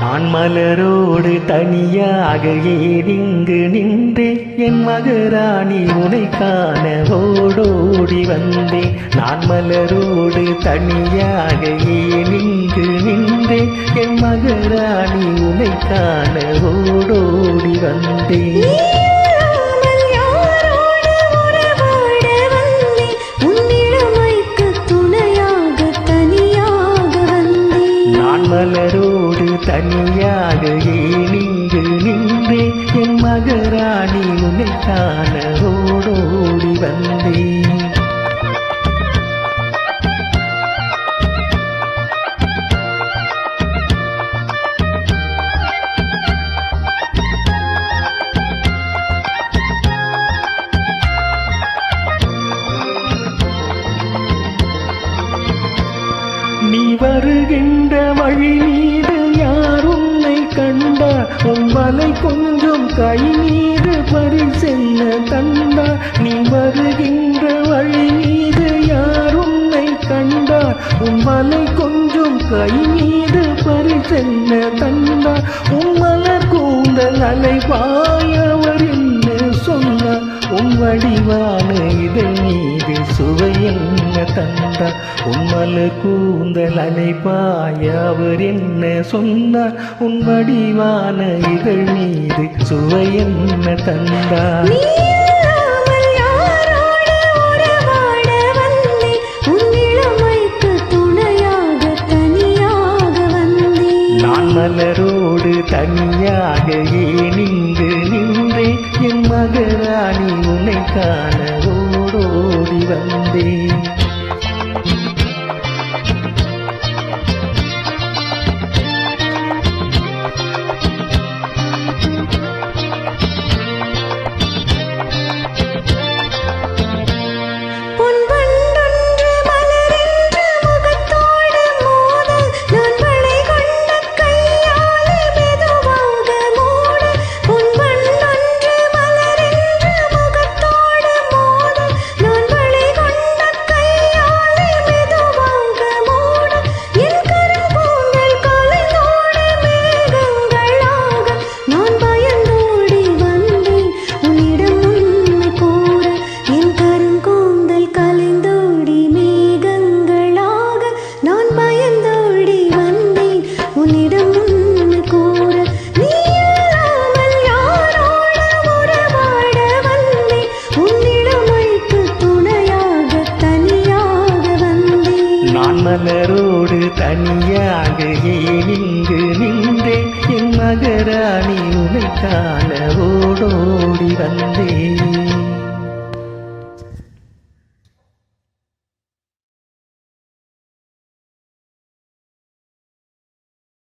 நான் மலரோடு தனியாக ஏறிங்கு நின்றேன் என் மகராணி உனை காண ஓடோடி வந்தேன். நான் மலரோடு தனியாக ஏறிங்கு நின்றேன் என் மகராணி உனை காண ஓடோடி வந்தேன். மலரோடு தனியாக ஏனிங்கு நின்றே என் மகராணி உன்னை காண ஓடோடி வந்தேன். நீ வருகின்ற வழி மீது யார் உன்னை கண்டார்? உன் வலை கொஞ்சம் கை மீது பரிசென்ன தந்தார். நீ வருகின்ற வழி மீது யார் உன்னை கண்டார்? உன் வலை கொஞ்சம் கை மீது பரிசென்ன தந்தார். உன் மலர் கூந்தல் அலை பாயவர் என்ன சொன்னார்? உன் வடிவான இதழ் மீது சுவை என்ன தந்தார்? உன் மலர் கூந்தல் அலை பாய அவர் என்ன சொன்னார்? உன் வடிவான இதழ் மீது சுவை என்ன தந்தார்? நான் மலரோடு தனியாக ஏனிங்கு நின்றேன் என் மகராணி உன்னை காண ஓடோடி வந்தேன். மலரோடு தனியாக ஏனிங்கு நின்றேன் என் மகராணி உனை காண ஓடோடி வந்தேன்.